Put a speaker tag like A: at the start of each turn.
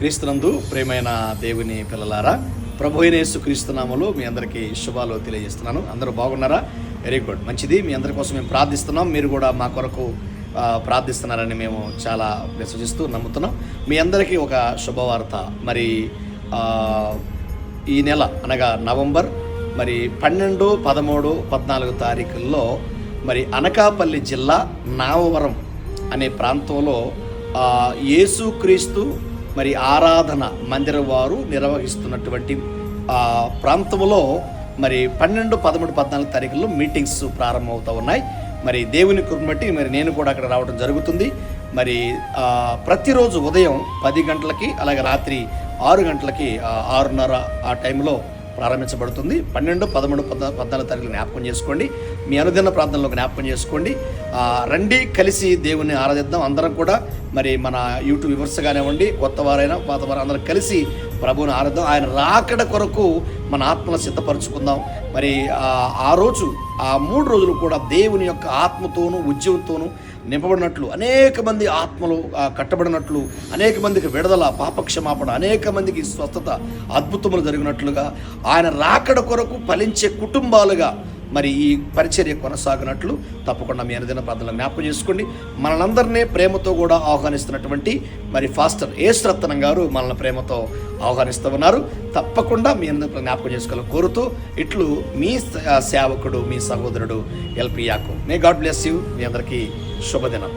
A: క్రీస్తునందు ప్రేమైన దేవుని పిల్లలారా, ప్రభు అయిన యేసుక్రీస్తు నామములో మీ అందరికీ శుభాలు తెలియజేస్తున్నాను. అందరూ బాగున్నారా? వెరీ గుడ్, మంచిది. మీ అందరి కోసం మేము ప్రార్థిస్తున్నాం. మీరు కూడా మా కొరకు ప్రార్థిస్తున్నారని మేము చాలా విశ్వసిస్తూ నమ్ముతున్నాం. మీ అందరికీ ఒక శుభవార్త. మరి ఈ నెల అనగా నవంబర్ 12, 13, 14 తారీఖుల్లో మరి అనకాపల్లి జిల్లా నావవరం అనే ప్రాంతంలో యేసుక్రీస్తు మరి ఆరాధన మందిరం వారు నిర్వహిస్తున్నటువంటి ప్రాంతంలో మరి 12, 13, 14 తారీఖుల్లో మీటింగ్స్ ప్రారంభమవుతూ ఉన్నాయి. మరి దేవుని కృపను బట్టి మరి నేను కూడా అక్కడ రావడం జరుగుతుంది. మరి ప్రతిరోజు ఉదయం 10 గంటలకి, అలాగే రాత్రి 6 గంటలకి 6:30 ఆ టైంలో ప్రారంభించబడుతుంది. 12, 13, 14 తారీఖులు జ్ఞాపకం చేసుకోండి. మీ అనుదిన ప్రార్థనలో జ్ఞాపకం చేసుకోండి. రండి, కలిసి దేవుని ఆరాధిద్దాం. అందరం కూడా మరి మన యూట్యూబ్ వ్యూవర్స్ కానివ్వండి, కొత్త వారైనా పాత వారు అందరం కలిసి ప్రభువుని ఆరాధిద్దాం. ఆయన రాకడ కొరకు మన ఆత్మను సిద్ధపరచుకుందాం. మరి ఆ రోజు, ఆ 3 రోజులు కూడా దేవుని యొక్క ఆత్మతోనూ ఉద్యమంతోనూ నింపబడినట్లు, అనేక మంది ఆత్మలు కట్టబడినట్లు, అనేక మందికి విడుదల, పాపక్షమాపణ, అనేక మందికి స్వస్థత, అద్భుతములు జరిగినట్లుగా, ఆయన రాకడ కొరకు ఫలించే కుటుంబాలుగా మరి ఈ పరిచర్య కొనసాగినట్లు తప్పకుండా మీ అనుదిన ప్రార్థనలు జ్ఞాపకం చేసుకోండి. మనందరినీ ప్రేమతో కూడా ఆహ్వానిస్తున్నటువంటి మరి ఫాస్టర్ యేసురత్నం గారు మనల్ని ప్రేమతో ఆహ్వానిస్తూ ఉన్నారు. తప్పకుండా మీ అందరూ జ్ఞాపకం చేసుకోవాలని కోరుతూ ఇట్లు మీ సేవకుడు, మీ సహోదరుడు LP Yakub. May God bless you. మీ అందరికీ శుభదినం.